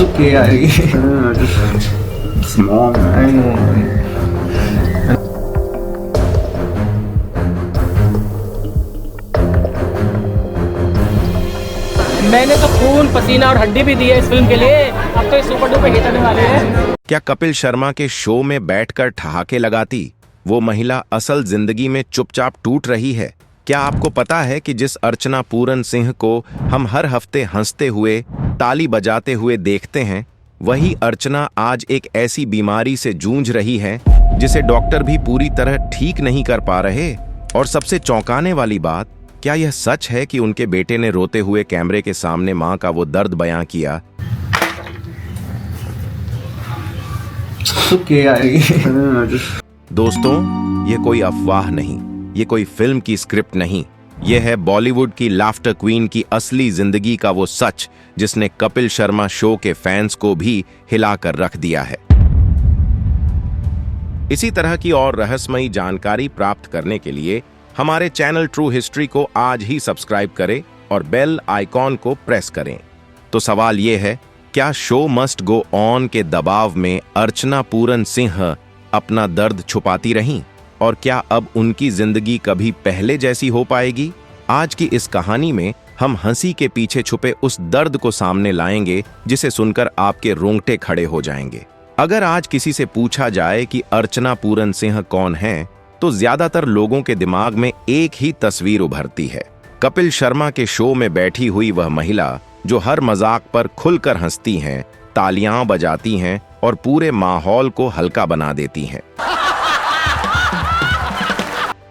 okay, Just small, man. I know. मैंने तो खून पसीना और हड्डी भी दी है इस फिल्म के लिए। अब तो इस सुपर डुपर हिट आने वाले हैं। क्या कपिल शर्मा के शो में बैठकर ठहाके लगाती वो महिला असल जिंदगी में चुपचाप टूट रही है? क्या आपको पता है कि जिस अर्चना पूरन सिंह को हम हर हफ्ते हंसते हुए ताली बजाते हुए देखते हैं, वही अर्चना आज एक ऐसी बीमारी से जूझ रही है जिसे डॉक्टर भी पूरी तरह ठीक नहीं कर पा रहे। और सबसे चौंकाने वाली बात, क्या यह सच है कि उनके बेटे ने रोते हुए कैमरे के सामने मां का वो दर्द बयां किया? दोस्तों, ये कोई अफवाह नहीं, ये कोई फिल्म की स्क्रिप्ट नहीं, ये है बॉलीवुड की लाफ्टर क्वीन की असली जिंदगी का वो सच जिसने कपिल शर्मा शो के फैंस को भी हिलाकर रख दिया है। इसी तरह की और रहस्यमयी जानकारी प्राप्त करने के लिए हमारे चैनल ट्रू हिस्ट्री को आज ही सब्सक्राइब करें और बेल आइकॉन को प्रेस करें। तो सवाल यह है, क्या शो मस्ट गो ऑन के दबाव में अर्चना पूरन सिंह अपना दर्द छुपाती रहीं? और क्या अब उनकी जिंदगी कभी पहले जैसी हो पाएगी? आज की इस कहानी में हम हंसी के पीछे छुपे उस दर्द को सामने लाएंगे जिसे सुनकर आपके रोंगटे खड़े हो जाएंगे। अगर आज किसी से पूछा जाए कि अर्चना पूरन सिंह कौन है, तो ज्यादातर लोगों के दिमाग में एक ही तस्वीर उभरती है, कपिल शर्मा के शो में बैठी हुई वह महिला जो हर मजाक पर खुलकर हंसती हैं, तालियां बजाती हैं और पूरे माहौल को हल्का बना देती हैं।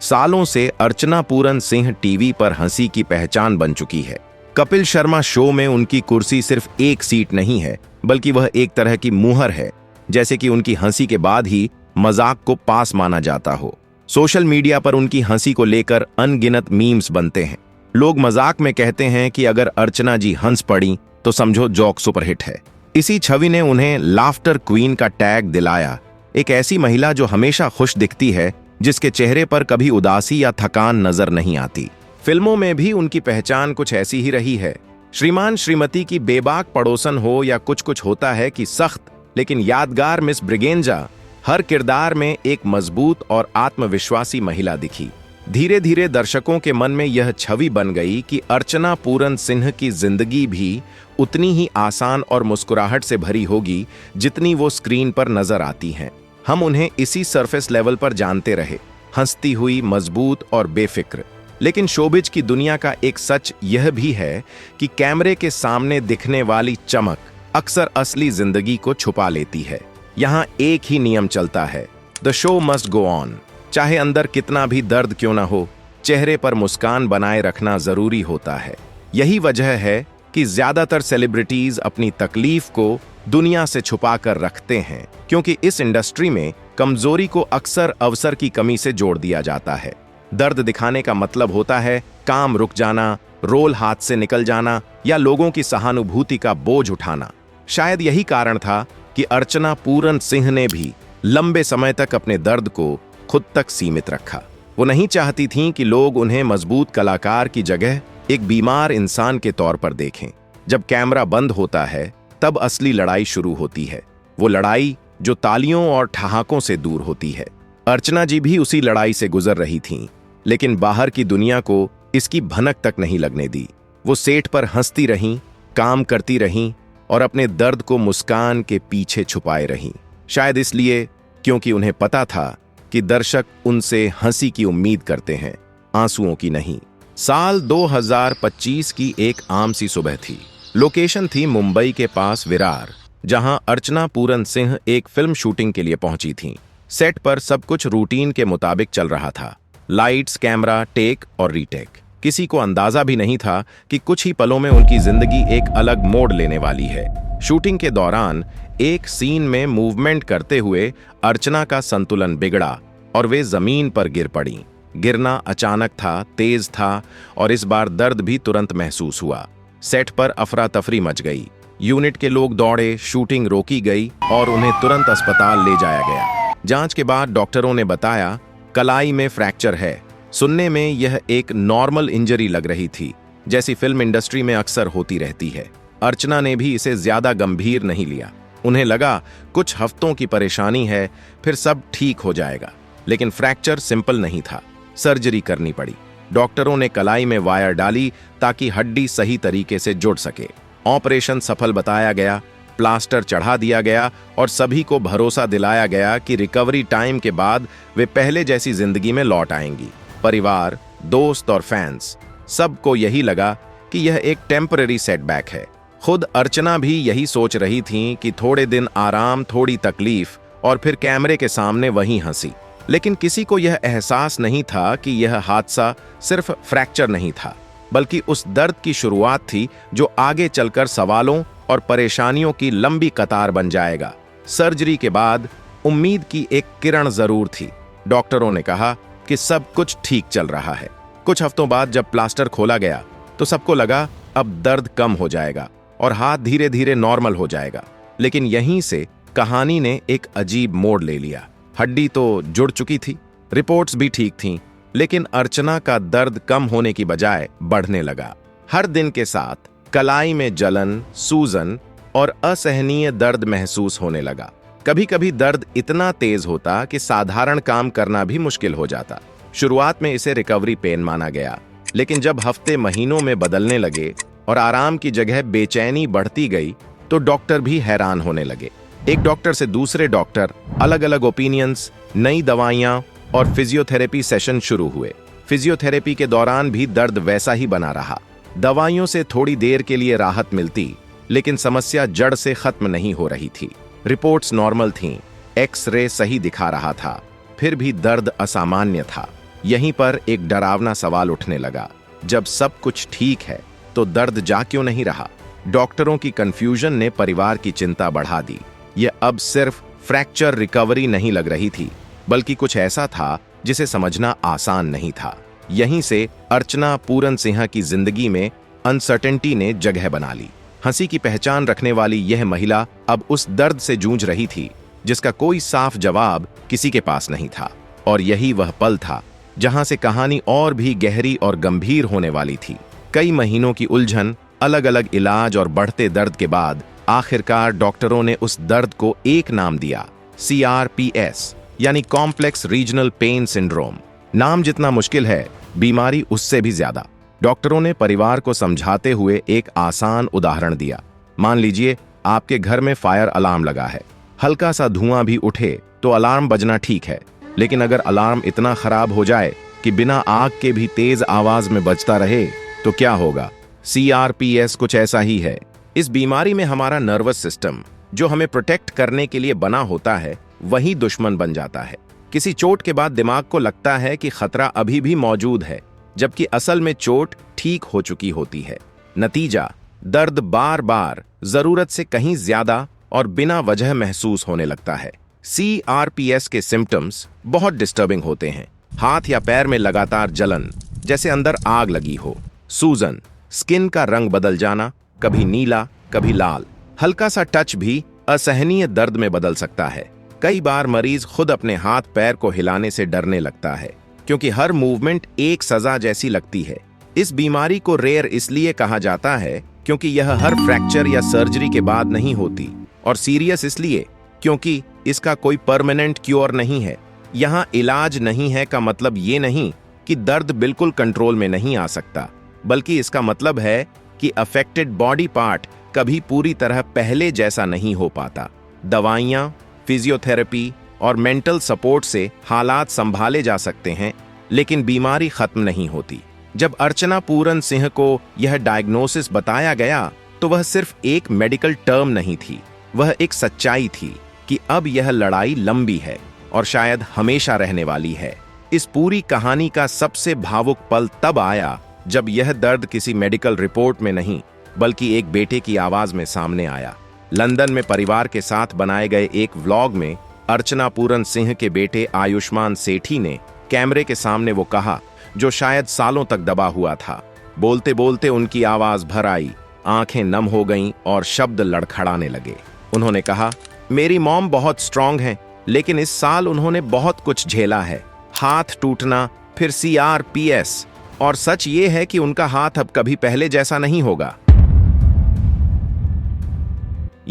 सालों से अर्चना पूरन सिंह टीवी पर हंसी की पहचान बन चुकी है। कपिल शर्मा शो में उनकी कुर्सी सिर्फ एक सीट नहीं है, बल्कि वह एक तरह की मुहर है, जैसे कि उनकी हंसी के बाद ही मजाक को पास माना जाता हो। सोशल मीडिया पर उनकी हंसी को लेकर अनगिनत मीम्स बनते हैं। लोग मजाक में कहते हैं कि अगर अर्चना जी हंस पड़ी तो समझो जोक सुपरहिट है। इसी छवि ने उन्हें लाफ्टर क्वीन का टैग दिलाया, एक ऐसी महिला जो हमेशा खुश दिखती है, जिसके चेहरे पर कभी उदासी या थकान नजर नहीं आती। फिल्मों में भी उनकी पहचान कुछ ऐसी ही रही है। श्रीमान श्रीमती की बेबाक पड़ोसन हो या कुछ कुछ होता है कि सख्त लेकिन यादगार मिस ब्रिगेंजा, हर किरदार में एक मजबूत और आत्मविश्वासी महिला दिखी। धीरे धीरे दर्शकों के मन में यह छवि बन गई कि अर्चना पूरन सिंह की जिंदगी भी उतनी ही आसान और मुस्कुराहट से भरी होगी जितनी वो स्क्रीन पर नजर आती हैं। हम उन्हें इसी सरफेस लेवल पर जानते रहे, हंसती हुई, मजबूत और बेफिक्र। लेकिन शोबिज की दुनिया का एक सच यह भी है कि कैमरे के सामने दिखने वाली चमक अक्सर असली जिंदगी को छुपा लेती है। यहाँ एक ही नियम चलता है, the show must go on. चाहे अंदर कितना भी दर्द क्यों ना हो, चेहरे पर मुस्कान बनाए रखना जरूरी होता है। यही वजह है कि ज्यादातर सेलिब्रिटीज अपनी तकलीफ को दुनिया से छुपा कर रखते हैं, क्योंकि इस इंडस्ट्री में कमजोरी को अक्सर अवसर की कमी से जोड़ दिया जाता है। दर्द दिखाने का मतलब होता है काम रुक जाना, रोल हाथ से निकल जाना या लोगों की सहानुभूति का बोझ उठाना। शायद यही कारण था कि अर्चना पूरन सिंह ने भी लंबे समय तक अपने दर्द को खुद तक सीमित रखा। वो नहीं चाहती थीं कि लोग उन्हें मजबूत कलाकार की जगह एक बीमार इंसान के तौर पर देखें। जब कैमरा बंद होता है, तब असली लड़ाई शुरू होती है, वो लड़ाई जो तालियों और ठहाकों से दूर होती है। अर्चना जी भी उसी लड़ाई से गुजर रही थीं, लेकिन बाहर की दुनिया को इसकी भनक तक नहीं लगने दी। वो सेट पर हंसती रहीं, काम करती रहीं और अपने दर्द को मुस्कान के पीछे छुपाए रहीं। शायद इसलिए क्योंकि उन्हें पता था कि दर्शक उनसे हंसी की उम्मीद करते हैं, आंसुओं की नहीं। साल 2025 की एक आम सी सुबह थी। लोकेशन थी मुंबई के पास विरार, जहां अर्चना पूरन सिंह एक फिल्म शूटिंग के लिए पहुंची थीं। सेट पर सब कुछ रूटीन के मुताबिक चल रहा था, लाइट्स, कैमरा, टेक और रीटेक। किसी को अंदाजा भी नहीं था कि कुछ ही पलों में उनकी जिंदगी एक अलग मोड़ लेने वाली है। शूटिंग के दौरान एक सीन में मूवमेंट करते हुए अर्चना का संतुलन बिगड़ा और वे जमीन पर गिर पड़ी। गिरना अचानक था, तेज था और इस बार दर्द भी तुरंत महसूस हुआ। सेट पर अफरा तफरी मच गई। यूनिट के लोग दौड़े, शूटिंग रोकी गई और उन्हें तुरंत अस्पताल ले जाया गया। जांच के बाद डॉक्टरों ने बताया कलाई में फ्रैक्चर है। सुनने में यह एक नॉर्मल इंजरी लग रही थी, जैसी फिल्म इंडस्ट्री में अक्सर होती रहती है। अर्चना ने भी इसे ज्यादा गंभीर नहीं लिया। उन्हें लगा कुछ हफ्तों की परेशानी है, फिर सब ठीक हो जाएगा। लेकिन फ्रैक्चर सिंपल नहीं था, सर्जरी करनी पड़ी। डॉक्टरों ने कलाई में वायर डाली ताकि हड्डी सही तरीके से जुड़ सके। ऑपरेशन सफल बताया गया, प्लास्टर चढ़ा दिया गया और सभी को भरोसा दिलाया गया कि रिकवरी टाइम के बाद वे पहले जैसी जिंदगी में लौट आएंगी। परिवार, दोस्त और फैंस सबको यही लगा कि यह एक टेम्पररी सेटबैक है। खुद अर्चना भी यही सोच रही थी कि थोड़े दिन आराम, थोड़ी तकलीफ और फिर कैमरे के सामने वही हंसी। लेकिन किसी को यह एहसास नहीं था कि यह हादसा सिर्फ फ्रैक्चर नहीं था, बल्कि उस दर्द की शुरुआत थी जो आगे चलकर सवालों और परेशानियों की लंबी कतार बन जाएगा। सर्जरी के बाद उम्मीद की एक किरण जरूर थी। डॉक्टरों ने कहा कि सब कुछ ठीक चल रहा है। कुछ हफ्तों बाद जब प्लास्टर खोला गया तो सबको लगा अब दर्द कम हो जाएगा और हाथ धीरे धीरे नॉर्मल हो जाएगा। लेकिन यहीं से कहानी ने एक अजीब मोड़ ले लिया। हड्डी तो जुड़ चुकी थी, रिपोर्ट्स भी ठीक थीं, लेकिन अर्चना का दर्द कम होने की बजाय बढ़ने लगा। हर दिन के साथ कलाई में जलन, सूजन और असहनीय दर्द महसूस होने लगा। कभी कभी दर्द इतना तेज होता कि साधारण काम करना भी मुश्किल हो जाता। शुरुआत में इसे रिकवरी पेन माना गया, लेकिन जब हफ्ते महीनों में बदलने लगे और आराम की जगह बेचैनी बढ़ती गई तो डॉक्टर भी हैरान होने लगे। एक डॉक्टर से दूसरे डॉक्टर, अलग अलग ओपिनियंस, नई दवाइयां और फिजियोथेरेपी सेशन शुरू हुए। फिजियोथेरेपी के दौरान भी दर्द वैसा ही बना रहा। दवाइयों से थोड़ी देर के लिए राहत मिलती, लेकिन समस्या जड़ से खत्म नहीं हो रही थी। रिपोर्ट्स नॉर्मल थीं, एक्स-रे सही दिखा रहा था, फिर भी दर्द असामान्य था। यहीं पर एक डरावना सवाल उठने लगा, जब सब कुछ ठीक है तो दर्द जा क्यों नहीं रहा? डॉक्टरों की कंफ्यूजन ने परिवार की चिंता बढ़ा दी। यह अब सिर्फ फ्रैक्चर रिकवरी नहीं लग रही थी, बल्कि कुछ ऐसा था जिसे समझना आसान नहीं था। यहीं से अर्चना पूरन सिंह की जिंदगी में अनसर्टेनिटी ने जगह बना ली। हंसी की पहचान रखने वाली यह महिला अब उस दर्द से जूझ रही थी जिसका कोई साफ जवाब किसी के पास नहीं था। और यही वह पल था जहां से कहानी और भी गहरी और गंभीर होने वाली थी। कई महीनों की उलझन, अलग अलग इलाज और बढ़ते दर्द के बाद आखिरकार डॉक्टरों ने उस दर्द को एक नाम दिया, CRPS, यानी कॉम्प्लेक्स रीजनल पेन सिंड्रोम। नाम जितना मुश्किल है, बीमारी उससे भी ज्यादा। डॉक्टरों ने परिवार को समझाते हुए एक आसान उदाहरण दिया। मान लीजिए आपके घर में फायर अलार्म लगा है, हल्का सा धुआं भी उठे तो अलार्म बजना ठीक है, लेकिन अगर अलार्म इतना खराब हो जाए कि बिना आग के भी तेज आवाज में बजता रहे तो क्या होगा? CRPS कुछ ऐसा ही है। इस बीमारी में हमारा नर्वस सिस्टम, जो हमें प्रोटेक्ट करने के लिए बना होता है, वही दुश्मन बन जाता है। किसी चोट के बाद दिमाग को लगता है कि खतरा अभी भी मौजूद है, जबकि असल में चोट ठीक हो चुकी होती है। नतीजा, दर्द बार बार, जरूरत से कहीं ज्यादा और बिना वजह महसूस होने लगता है। CRPS के सिम्टम्स बहुत डिस्टर्बिंग होते हैं। हाथ या पैर में लगातार जलन, जैसे अंदर आग लगी हो। सूजन, स्किन का रंग बदल जाना, कभी नीला कभी लाल। हल्का सा टच भी असहनीय दर्द में बदल सकता है। कई बार मरीज खुद अपने हाथ पैर को हिलाने से डरने लगता है, क्योंकि हर मूवमेंट एक सजा जैसी लगती है। इस बीमारी को रेयर इसलिए कहा जाता है क्योंकि यह हर फ्रैक्चर या सर्जरी के बाद नहीं होती, और सीरियस इसलिए क्योंकि इसका कोई परमानेंट क्योर नहीं है। यहाँ इलाज नहीं है का मतलब ये नहीं कि दर्द बिल्कुल कंट्रोल में नहीं आ सकता, बल्कि इसका मतलब है कि अफेक्टेड बॉडी पार्ट कभी पूरी तरह पहले जैसा नहीं हो पाता। दवाइयाँ, फिजियोथेरेपी और मेंटल सपोर्ट से हालात संभाले जा सकते हैं, लेकिन बीमारी खत्म नहीं होती। जब अर्चना पूरन सिंह को यह डायग्नोसिस बताया गया तो वह सिर्फ एक मेडिकल टर्म नहीं थी, वह एक सच्चाई थी कि अब यह लड़ाई लंबी है और शायद हमेशा रहने वाली है। इस पूरी कहानी का सबसे भावुक पल तब आया जब यह दर्द किसी मेडिकल रिपोर्ट में नहीं, बल्कि एक बेटे की आवाज में सामने आया। लंदन में परिवार के साथ बनाए गए एक व्लॉग में अर्चना पूरन सिंह के बेटे आयुष्मान सेठी ने कैमरे के सामने वो कहा जो शायद सालों तक दबा हुआ था। बोलते बोलते उनकी आवाज भर आई, आंखें नम हो गईं और शब्द लड़खड़ाने लगे। उन्होंने कहा, मेरी मॉम बहुत स्ट्रांग हैं, लेकिन इस साल उन्होंने बहुत कुछ झेला है। हाथ टूटना, फिर CRPS, और सच ये है कि उनका हाथ अब कभी पहले जैसा नहीं होगा।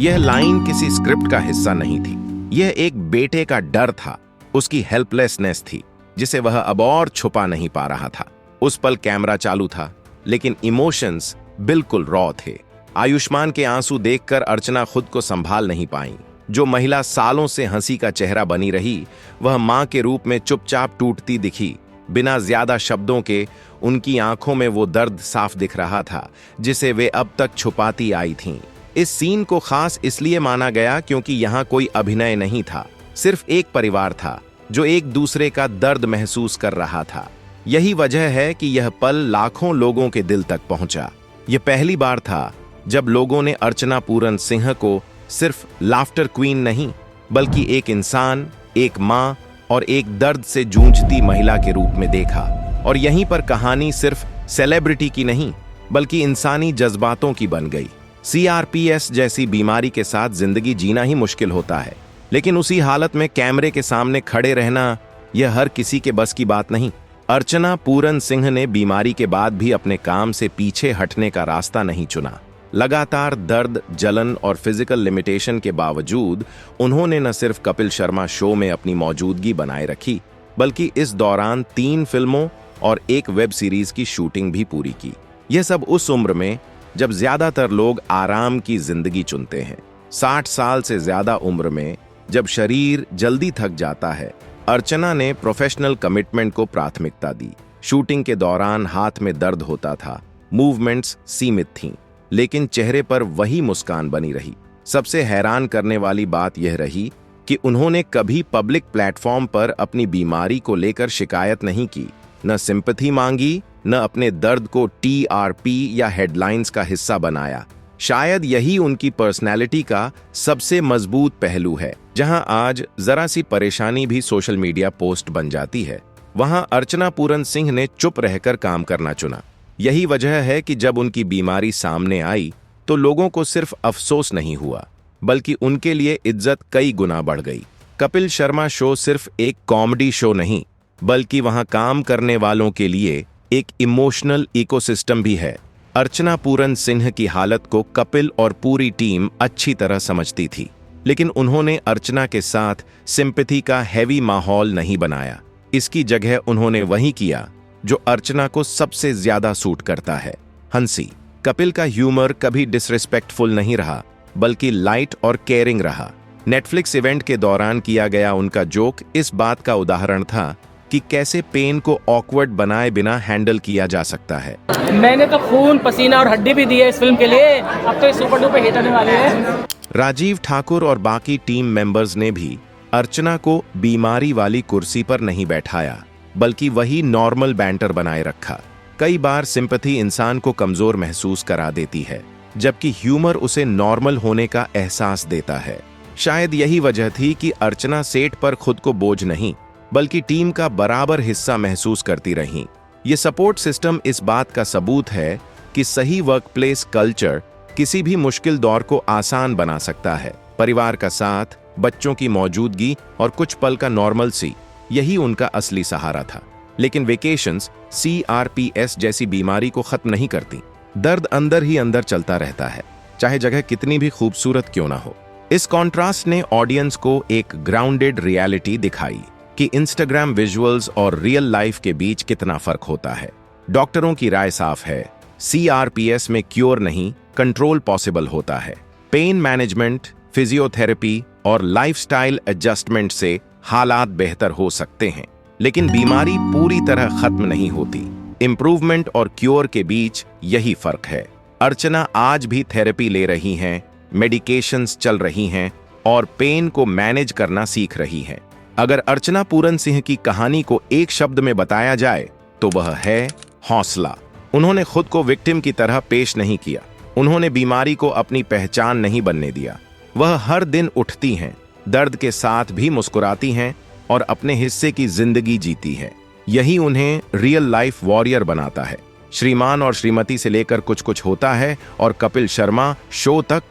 यह लाइन किसी स्क्रिप्ट का हिस्सा नहीं थी। यह एक बेटे का डर था, उसकी हेल्पलेसनेस थी जिसे वह अब और छुपा नहीं पा रहा था। उस पल कैमरा चालू था, लेकिन इमोशंस बिल्कुल रॉ थे। आयुष्मान के आंसू देखकर अर्चना खुद को संभाल नहीं पाई। जो महिला सालों से हंसी का चेहरा बनी रही, वह मां के रूप में चुपचाप टूटती दिखी। बिना ज्यादा शब्दों के उनकी आंखों में वो दर्द साफ दिख रहा था जिसे वे अब तक छुपाती आई थीं। इस सीन को खास इसलिए माना गया क्योंकि यहाँ कोई अभिनय नहीं था, सिर्फ एक परिवार था जो एक दूसरे का दर्द महसूस कर रहा था। यही वजह है कि यह पल लाखों लोगों के दिल तक पहुंचा। यह पहली बार था जब लोगों ने अर्चना पूरन सिंह को सिर्फ लाफ्टर क्वीन नहीं, बल्कि एक इंसान, एक मां और एक दर्द से जूझती महिला के रूप में देखा। और यहीं पर कहानी सिर्फ सेलिब्रिटी की नहीं, बल्कि इंसानी जज्बातों की बन गई। CRPS जैसी बीमारी के साथ जिंदगी जीना ही मुश्किल होता है, लेकिन उसी हालत में कैमरे के सामने खड़े रहना, यह हर किसी के बस की बात नहीं। अर्चना पूरन सिंह ने बीमारी के बाद भी अपने काम से पीछे हटने का रास्ता नहीं चुना। लगातार दर्द, जलन और फिजिकल लिमिटेशन के बावजूद उन्होंने न सिर्फ कपिल शर्मा शो में अपनी मौजूदगी बनाए रखी, बल्कि इस दौरान 3 फिल्मों और एक वेब सीरीज की शूटिंग भी पूरी की। यह सब उस उम्र में जब ज्यादातर लोग आराम की जिंदगी चुनते हैं। 60 साल से ज्यादा उम्र में जब शरीर जल्दी थक जाता है, अर्चना ने प्रोफेशनल कमिटमेंट को प्राथमिकता दी। शूटिंग के दौरान हाथ में दर्द होता था, मूवमेंट्स सीमित थीं, लेकिन चेहरे पर वही मुस्कान बनी रही। सबसे हैरान करने वाली बात यह रही कि उन्होंने कभी पब्लिक प्लेटफॉर्म पर अपनी बीमारी को लेकर शिकायत नहीं की, न सिंपैथी मांगी, न अपने दर्द को TRP या हेडलाइंस का हिस्सा बनाया। शायद यही उनकी पर्सनैलिटी का सबसे मजबूत पहलू है। जहां आज जरा सी परेशानी भी सोशल मीडिया पोस्ट बन जाती है, वहां अर्चना पूरन सिंह ने चुप रहकर काम करना चुना। यही वजह है कि जब उनकी बीमारी सामने आई तो लोगों को सिर्फ अफसोस नहीं हुआ, बल्कि उनके लिए इज्जत कई गुना बढ़ गई। कपिल शर्मा शो सिर्फ एक कॉमेडी शो नहीं, बल्कि वहां काम करने वालों के लिए एक इमोशनल इकोसिस्टम भी है। अर्चना पूरन सिंह की हालत को कपिल और पूरी टीम अच्छी तरह समझती थी, लेकिन उन्होंने अर्चना के साथ सिंपैथी का हैवी माहौल नहीं बनाया। इसकी जगह उन्होंने वही किया जो अर्चना को सबसे ज्यादा सूट करता है, हंसी। कपिल का ह्यूमर कभी डिसरिस्पेक्टफुल नहीं रहा, बल्कि लाइट और केयरिंग रहा। नेटफ्लिक्स इवेंट के दौरान किया गया उनका जोक इस बात का उदाहरण था कि कैसे पेन को ऑकवर्ड बनाए बिना हैंडल किया जा सकता है। मैंने तो खून, पसीना और हड्डी भी दी है इस फिल्म के लिए, अब तो ये सुपर डुपर हिट होने वाली है। राजीव ठाकुर और बाकी टीम मेंबर्स ने भी अर्चना को बीमारी वाली कुर्सी पर नहीं बैठाया, बल्कि वही नॉर्मल बैंटर बनाए रखा। कई बार सिंपैथी इंसान को कमजोर महसूस करा देती है, जबकि ह्यूमर उसे नॉर्मल होने का एहसास देता है। शायद यही वजह थी कि अर्चना सेट पर खुद को बोझ नहीं, बल्कि टीम का बराबर हिस्सा महसूस करती रहीं। ये सपोर्ट सिस्टम इस बात का सबूत है कि सही वर्कप्लेस कल्चर किसी भी मुश्किल दौर को आसान बना सकता है। परिवार का साथ, बच्चों की मौजूदगी और कुछ पल का नॉर्मलसी, यही उनका असली सहारा था। लेकिन वेकेशंस CRPS जैसी बीमारी को खत्म नहीं करती। दर्द अंदर ही अंदर चलता रहता है, चाहे जगह कितनी भी खूबसूरत क्यों ना हो। इस कॉन्ट्रास्ट ने ऑडियंस को एक ग्राउंडेड रियलिटी दिखाई कि इंस्टाग्राम विजुअल्स और रियल लाइफ के बीच कितना फर्क होता है। डॉक्टरों की राय साफ है, CRPS में क्योर नहीं, कंट्रोल पॉसिबल होता है। पेन मैनेजमेंट, फिजियोथेरेपी और लाइफस्टाइल एडजस्टमेंट से हालात बेहतर हो सकते हैं, लेकिन बीमारी पूरी तरह खत्म नहीं होती। इंप्रूवमेंट और क्योर के बीच यही फर्क है। अर्चना आज भी थेरेपी ले रही हैं, मेडिकेशंस चल रही हैं और पेन को मैनेज करना सीख रही हैं। अगर अर्चना पूरन सिंह की कहानी को एक शब्द में बताया जाए तो वह है हौसला। उन्होंने खुद को विक्टिम की तरह पेश नहीं किया, उन्होंने बीमारी को अपनी पहचान नहीं बनने दिया। वह हर दिन उठती हैं, दर्द के साथ भी मुस्कुराती हैं और अपने हिस्से की जिंदगी जीती हैं। यही उन्हें रियल लाइफ वॉरियर बनाता है। श्रीमान और श्रीमती से लेकर कुछ कुछ होता है और कपिल शर्मा शो तक,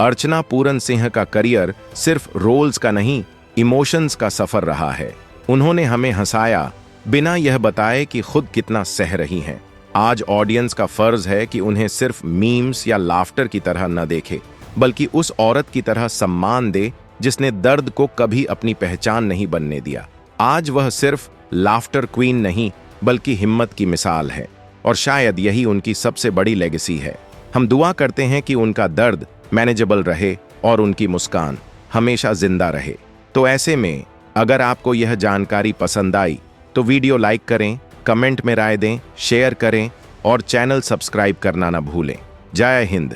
अर्चना पूरन सिंह का करियर सिर्फ रोल्स का नहीं, इमोशंस का सफर रहा है। उन्होंने हमें हंसाया बिना यह बताए कि खुद कितना सह रही हैं। आज ऑडियंस का फर्ज है कि उन्हें सिर्फ मीम्स या लाफ्टर की तरह न देखे, बल्कि उस औरत की तरह सम्मान दे जिसने दर्द को कभी अपनी पहचान नहीं बनने दिया। आज वह सिर्फ लाफ्टर क्वीन नहीं बल्कि हिम्मत की मिसाल है, और शायद यही उनकी सबसे बड़ी लेगेसी है। हम दुआ करते हैं कि उनका दर्द मैनेजेबल रहे और उनकी मुस्कान हमेशा जिंदा रहे। तो ऐसे में अगर आपको यह जानकारी पसंद आई तो वीडियो लाइक करें, कमेंट में राय दें, शेयर करें और चैनल सब्सक्राइब करना ना भूलें। जय हिंद।